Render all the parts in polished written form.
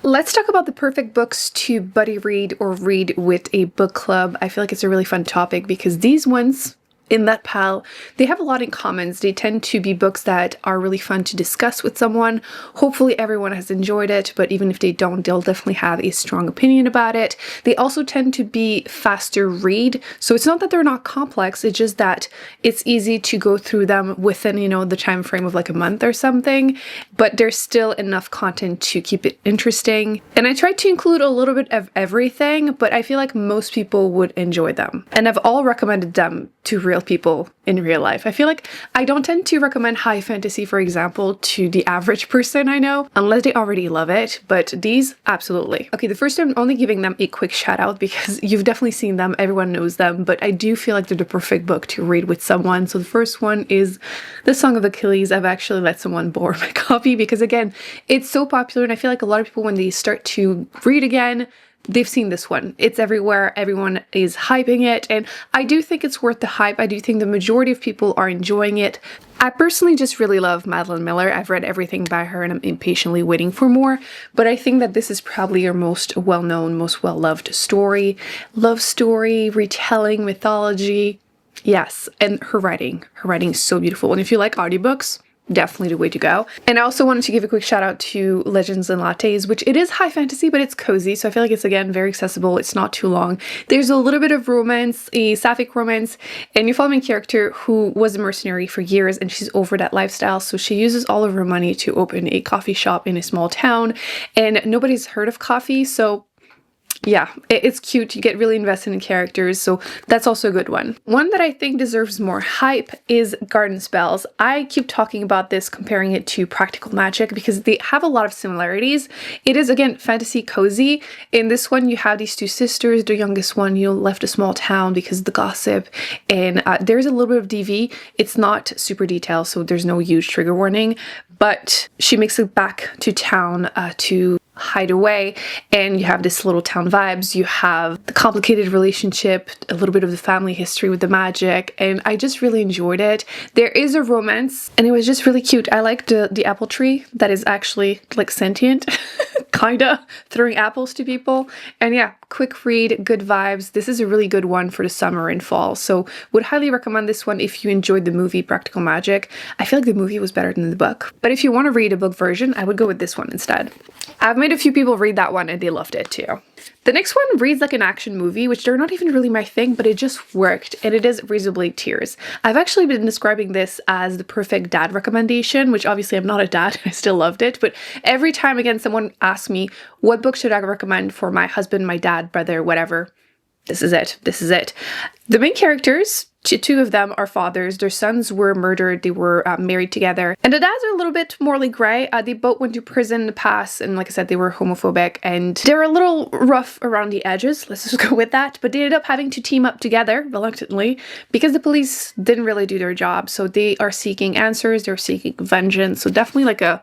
Let's talk about the perfect books to buddy read or read with a book club. I feel like it's a really fun topic because these ones in that pile, they have a lot in common. They tend to be books that are really fun to discuss with someone. Hopefully everyone has enjoyed it, but even if they don't, they'll definitely have a strong opinion about it. They also tend to be faster read, so it's not that they're not complex, it's just that it's easy to go through them within, the time frame of like a month or something, but there's still enough content to keep it interesting. And I tried to include a little bit of everything, but I feel like most people would enjoy them. And I've all recommended them to real people in real life. I feel like I don't tend to recommend high fantasy, for example, to the average person I know, unless they already love it, but these, absolutely. Okay, the first time I'm only giving them a quick shout out because you've definitely seen them, everyone knows them, but I do feel like they're the perfect book to read with someone. So the first one is The Song of Achilles. I've actually let someone borrow my copy because again, it's so popular and I feel like a lot of people when they start to read again, they've seen this one. It's everywhere. Everyone is hyping it. And I do think it's worth the hype. I do think the majority of people are enjoying it. I personally just really love Madeline Miller. I've read everything by her and I'm impatiently waiting for more. But I think that this is probably her most well-known, most well-loved story. Love story, retelling, mythology. Yes. And her writing. Her writing is so beautiful. And if you like audiobooks, definitely the way to go. And I also wanted to give a quick shout out to Legends and Lattes, which it is high fantasy, but it's cozy. So I feel like it's, again, very accessible. It's not too long. There's a little bit of romance, a sapphic romance, and you follow a character who was a mercenary for years and she's over that lifestyle. So she uses all of her money to open a coffee shop in a small town and nobody's heard of coffee. So yeah, it's cute. You get really invested in characters, so that's also a good one. One that I think deserves more hype is Garden Spells. I keep talking about this, comparing it to Practical Magic because they have a lot of similarities. It is, again, fantasy cozy. In this one, you have these two sisters. The youngest one, left a small town because of the gossip, and there's a little bit of DV. It's not super detailed, so there's no huge trigger warning, but she makes it back to town to hide away, and you have this little town vibes. You have the complicated relationship, a little bit of the family history with the magic, and I just really enjoyed it. There is a romance and it was just really cute. I liked the apple tree that is actually like sentient kinda throwing apples to people. And yeah, quick read, good vibes. This is a really good one for the summer and fall, so would highly recommend this one if you enjoyed the movie Practical Magic. I feel like the movie was better than the book, but if you want to read a book version, I would go with this one instead. I've made a few people read that one and they loved it too. The next one reads like an action movie, which they're not even really my thing, but it just worked, and it is Reasonably Tears. I've actually been describing this as the perfect dad recommendation, which obviously I'm not a dad, I still loved it, but every time again someone asks me, what book should I recommend for my husband, my dad, brother, whatever, this is it. This is it. The main characters, two of them are fathers. Their sons were murdered. They were married together. And the dads are a little bit morally gray. They both went to prison in the past. And like I said, they were homophobic. And they're a little rough around the edges. Let's just go with that. But they ended up having to team up together, reluctantly, because the police didn't really do their job. So they are seeking answers. They're seeking vengeance. So definitely like a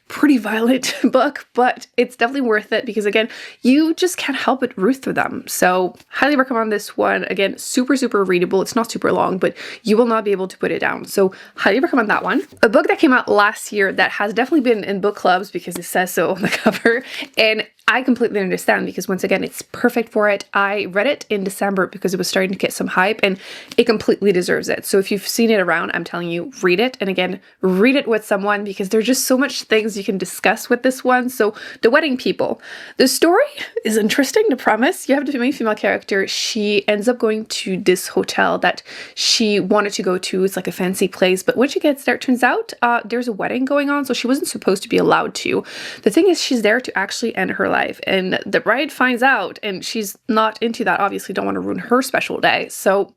pretty violent book, but it's definitely worth it because again, you just can't help but root through them. So highly recommend this one. Again, super readable. It's not super long, but you will not be able to put it down. So highly recommend that one. A book that came out last year that has definitely been in book clubs because it says so on the cover, and I completely understand because once again, it's perfect for it. I read it in December because it was starting to get some hype and it completely deserves it. So if you've seen it around, I'm telling you, read it. And again, read it with someone because there's just so much things you can discuss with this one. So The Wedding People. The story is interesting, the premise. You have the main female character. She ends up going to this hotel that she wanted to go to. It's like a fancy place. But when she gets there, it turns out there's a wedding going on. So she wasn't supposed to be allowed to. The thing is, she's there to actually end her life, and the bride finds out and she's not into that, obviously don't want to ruin her special day, so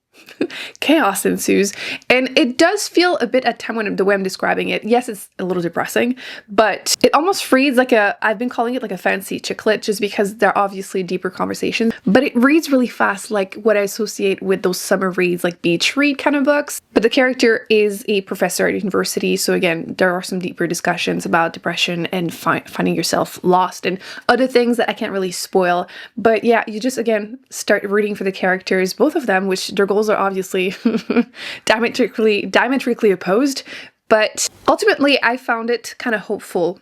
chaos ensues. And it does feel a bit at time when the way I'm describing it, yes, it's a little depressing, but it almost reads like I've been calling it like a fancy chick lit just because they're obviously deeper conversations, but it reads really fast, like what I associate with those summer reads, like beach read kind of books. But the character is a professor at university, so again, there are some deeper discussions about depression and finding yourself lost and other things that I can't really spoil. But yeah, you just again start rooting for the characters, both of them, which their goals are obviously diametrically opposed, but ultimately I found it kind of hopeful.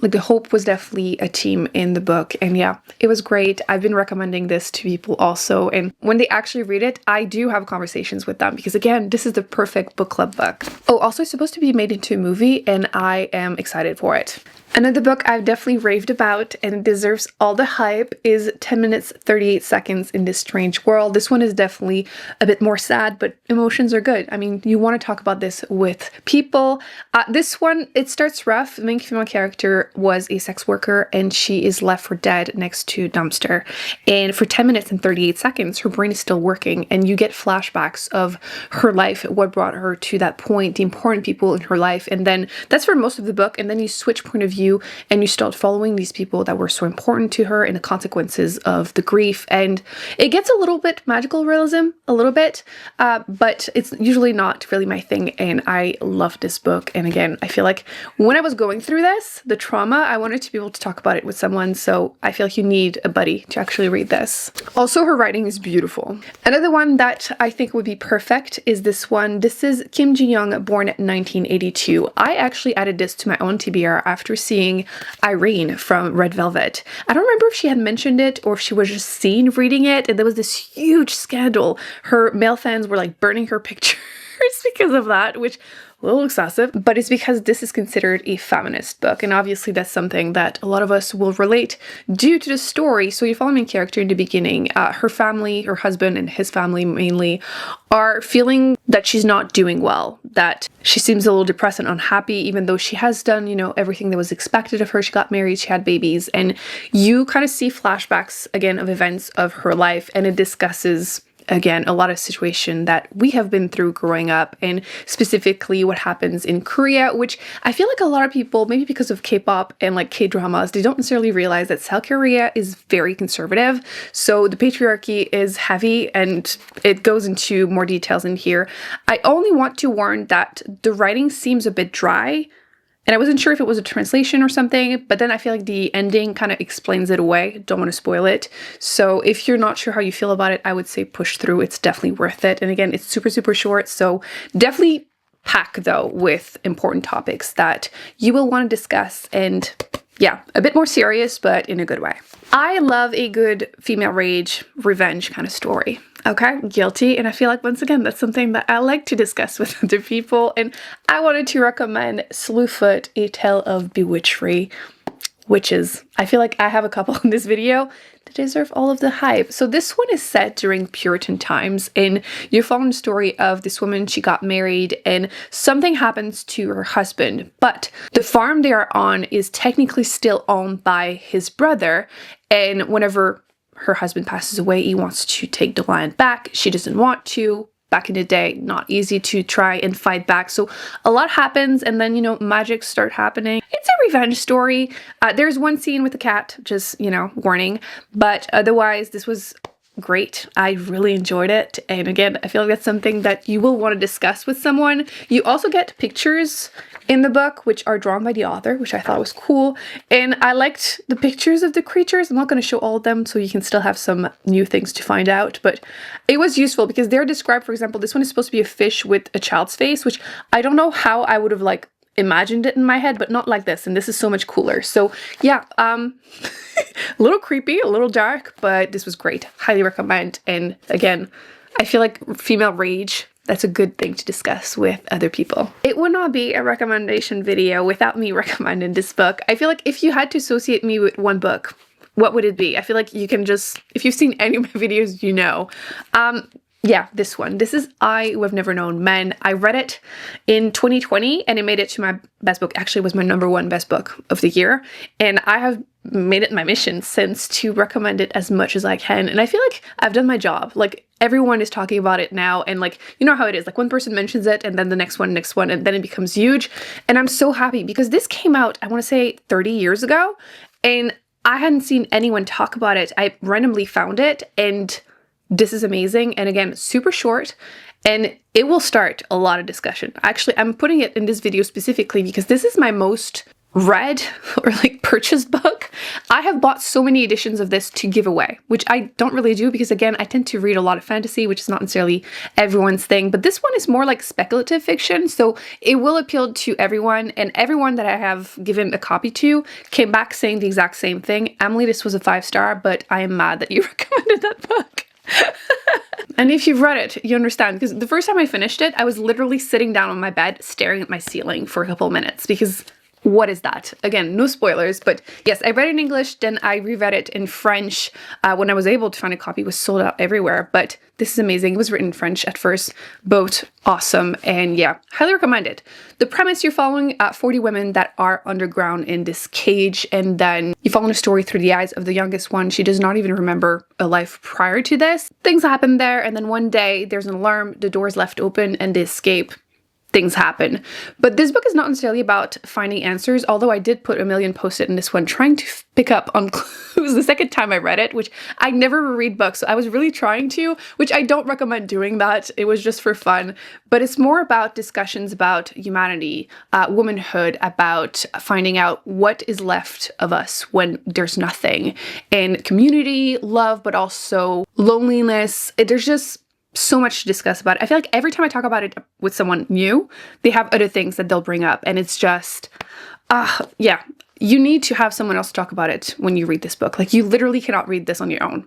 Like the hope was definitely a theme in the book, and yeah, it was great. I've been recommending this to people also, and when they actually read it, I do have conversations with them because again, this is the perfect book club book. Oh, also it's supposed to be made into a movie, and I am excited for it. Another book I've definitely raved about and it deserves all the hype is 10 minutes 38 seconds in this strange world. This one is definitely a bit more sad, but emotions are good. I mean, you want to talk about this with people. This one, it starts rough. The main female character was a sex worker and she is left for dead next to a dumpster. And for 10 minutes and 38 seconds, her brain is still working and you get flashbacks of her life, what brought her to that point, the important people in her life. And then that's for most of the book. And then you switch point of view and you start following these people that were so important to her and the consequences of the grief. And it gets a little bit magical realism, a little bit, but it's usually not really my thing. And I love this book. And again, I feel like when I was going through this, the trauma, I wanted to be able to talk about it with someone. So I feel like you need a buddy to actually read this. Also, her writing is beautiful. Another one that I think would be perfect is this one. This is Kim Ji-young, born in 1982. I actually added this to my own TBR after seeing Irene from Red Velvet. I don't remember if she had mentioned it or if she was just seen reading it, and there was this huge scandal. Her male fans were like burning her pictures because of that, which a little excessive, but it's because this is considered a feminist book, and obviously that's something that a lot of us will relate due to the story. So you follow the main character in the beginning, her family, her husband and his family mainly, are feeling that she's not doing well, that she seems a little depressed and unhappy, even though she has done, you know, everything that was expected of her. She got married, she had babies, and you kind of see flashbacks again of events of her life, and it discusses again, a lot of situation that we have been through growing up, and specifically what happens in Korea, which I feel like a lot of people, maybe because of K-pop and like K-dramas, they don't necessarily realize that South Korea is very conservative. So the patriarchy is heavy, and it goes into more details in here. I only want to warn that the writing seems a bit dry. And I wasn't sure if it was a translation or something, but then I feel like the ending kind of explains it away. Don't want to spoil it. So if you're not sure how you feel about it, I would say push through. It's definitely worth it. And again, it's super, super short. So definitely pack though with important topics that you will want to discuss, and yeah, a bit more serious, but in a good way. I love a good female rage, revenge kind of story. Okay, guilty. And I feel like, once again, that's something that I like to discuss with other people. And I wanted to recommend Slewfoot, A Tale of Bewitchery, witches. I feel like I have a couple in this video that deserve all of the hype. So this one is set during Puritan times, and you're following the story of this woman. She got married and something happens to her husband, but the farm they are on is technically still owned by his brother. And whenever her husband passes away, he wants to take the land back. She doesn't want to. Back in the day, not easy to try and fight back. So a lot happens, and then, you know, magic start happening. It's a revenge story. There's one scene with the cat, just, you know, warning. But otherwise, this was great. I really enjoyed it. And again, I feel like that's something that you will want to discuss with someone. You also get pictures in the book, which are drawn by the author, which I thought was cool. And I liked the pictures of the creatures. I'm not going to show all of them, so you can still have some new things to find out. But it was useful because they're described, for example, this one is supposed to be a fish with a child's face, which I don't know how I would have like imagined it in my head, but not like this. And this is so much cooler. So yeah, a little creepy, a little dark, but this was great. Highly recommend. And again, I feel like female rage, that's a good thing to discuss with other people. It would not be a recommendation video without me recommending this book. I feel like if you had to associate me with one book, what would it be? I feel like you can just, if you've seen any of my videos, you know. Yeah, this one. This is I Who Have Never Known Men. I read it in 2020 and it made it to my best book. Actually, it was my #1 best book of the year. And I have made it my mission since to recommend it as much as I can. And I feel like I've done my job. Like, everyone is talking about it now. And like, you know how it is. Like, one person mentions it and then the next one, and then it becomes huge. And I'm so happy because this came out, I want to say 30 years ago. And I hadn't seen anyone talk about it. I randomly found it, and this is amazing. And again, super short, and it will start a lot of discussion. Actually, I'm putting it in this video specifically because this is my most read or like purchased book. I have bought so many editions of this to give away, which I don't really do because again, I tend to read a lot of fantasy, which is not necessarily everyone's thing, but this one is more like speculative fiction, so it will appeal to everyone, and everyone that I have given a copy to came back saying the exact same thing. Emily, this was a 5-star, but I am mad that you recommended that book. And if you've read it, you understand, because the first time I finished it, I was literally sitting down on my bed staring at my ceiling for a couple of minutes because what is that? Again, no spoilers, but yes, I read it in English, then I reread it in French. When I was able to find a copy, it was sold out everywhere, but this is amazing. It was written in French at first, both awesome, and yeah, highly recommend it. The premise, you're following 40 women that are underground in this cage, and then you follow the story through the eyes of the youngest one. She does not even remember a life prior to this. Things happen there, and then one day there's an alarm, the door's left open, and they escape. Things happen. But this book is not necessarily about finding answers, although I did put a million post-it in this one trying to pick up on clues the second time I read it, which I never read books, so I was really trying to, which I don't recommend doing that. It was just for fun. But it's more about discussions about humanity, womanhood, about finding out what is left of us when there's nothing, and community, love, but also loneliness. There's just so much to discuss about it. I feel like every time I talk about it with someone new, they have other things that they'll bring up, and it's just, yeah, you need to have someone else talk about it when you read this book. Like, you literally cannot read this on your own.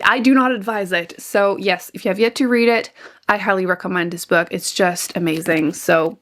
I do not advise it. So yes, if you have yet to read it, I highly recommend this book. It's just amazing. So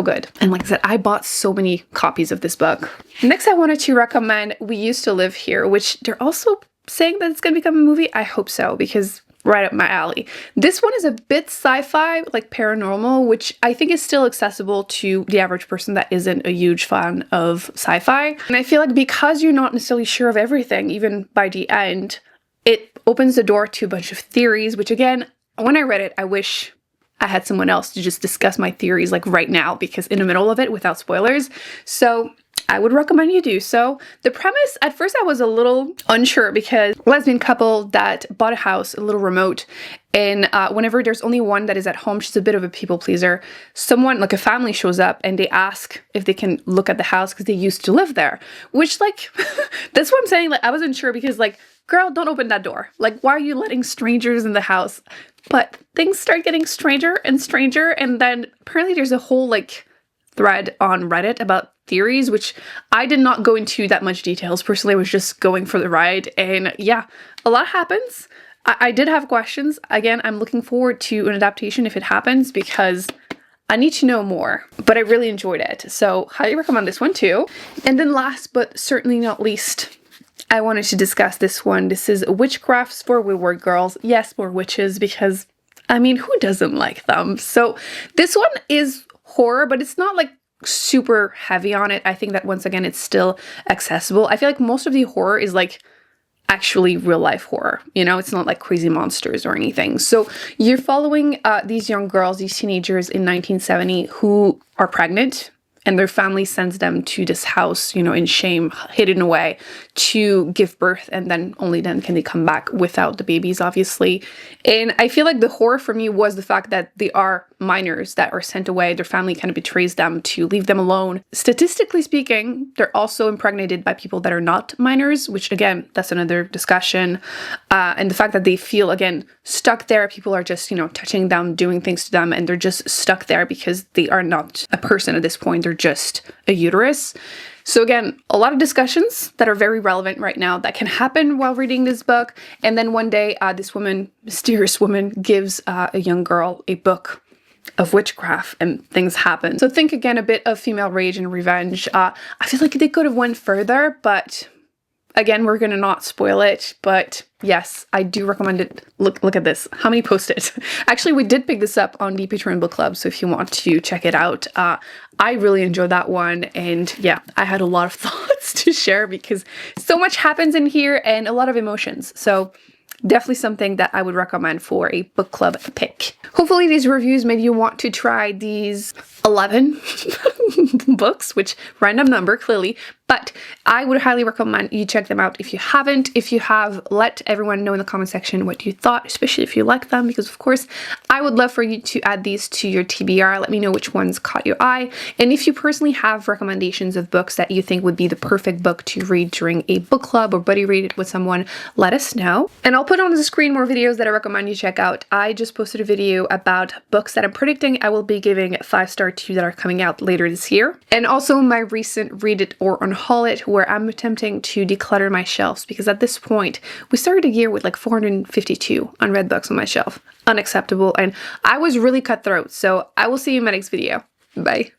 good. And like I said, I bought so many copies of this book. Next, I wanted to recommend We Used to Live Here, which they're also saying that it's going to become a movie. I hope so, because right up my alley. This one is a bit sci-fi, like paranormal, which I think is still accessible to the average person that isn't a huge fan of sci-fi. And I feel like because you're not necessarily sure of everything, even by the end, it opens the door to a bunch of theories, which again, when I read it, I wish I had someone else to just discuss my theories like right now, because in the middle of it without spoilers. So I would recommend you do so. The premise, at first I was a little unsure because lesbian couple that bought a house, a little remote, and whenever there's only one that is at home, she's a bit of a people pleaser. Someone, like a family, shows up and they ask if they can look at the house because they used to live there. Which, like, that's what I'm saying. Like, I wasn't sure because, like, girl, don't open that door. Like, why are you letting strangers in the house? But things start getting stranger and stranger, and then apparently there's a whole, like, thread on Reddit about theories, which I did not go into that much details. Personally, I was just going for the ride, and yeah, a lot happens. I did have questions. Again, I'm looking forward to an adaptation if it happens, because I need to know more, but I really enjoyed it. So highly recommend this one too. And then last, but certainly not least, I wanted to discuss this one. This is Witchcraft for Wayward Girls. Yes, more witches, because I mean, who doesn't like them? So this one is horror, but it's not like super heavy on it. I think that once again, it's still accessible. I feel like most of the horror is like actually real life horror, you know, it's not like crazy monsters or anything. So you're following these young girls, these teenagers in 1970 who are pregnant, and their family sends them to this house, you know, in shame, hidden away, to give birth, and then only then can they come back without the babies, obviously. And I feel like the horror for me was the fact that they are minors that are sent away. Their family kind of betrays them to leave them alone. Statistically speaking, they're also impregnated by people that are not minors, which again, that's another discussion. And the fact that they feel, again, stuck there. People are just, you know, touching them, doing things to them, and they're just stuck there because they are not a person at this point. They're just a uterus. So again, a lot of discussions that are very relevant right now that can happen while reading this book. And then one day, this woman, mysterious woman, gives a young girl a book of witchcraft, and things happen. So think again a bit of female rage and revenge. I feel like they could have went further, but again, we're gonna not spoil it. But yes, I do recommend it. Look at this. How many post-its? Actually, we did pick this up on the Patreon book club, so if you want to check it out, I really enjoyed that one. And yeah, I had a lot of thoughts to share because so much happens in here and a lot of emotions. So definitely something that I would recommend for a book club pick. Hopefully these reviews made you want to try these 11 books, which random number clearly, But I would highly recommend you check them out if you haven't. If you have, let everyone know in the comment section what you thought, especially if you like them, because of course I would love for you to add these to your TBR. Let me know which ones caught your eye, and if you personally have recommendations of books that you think would be the perfect book to read during a book club or buddy read it with someone, let us know. And I'll put on the screen more videos that I recommend you check out. I just posted a video about books that I'm predicting I will be giving 5-star to that are coming out later this year, and also my recent Read It or Unhaul It, where I'm attempting to declutter my shelves, because at this point we started a year with like 452 unread books on my shelf. Unacceptable, and I was really cutthroat. So I will see you in my next video. Bye.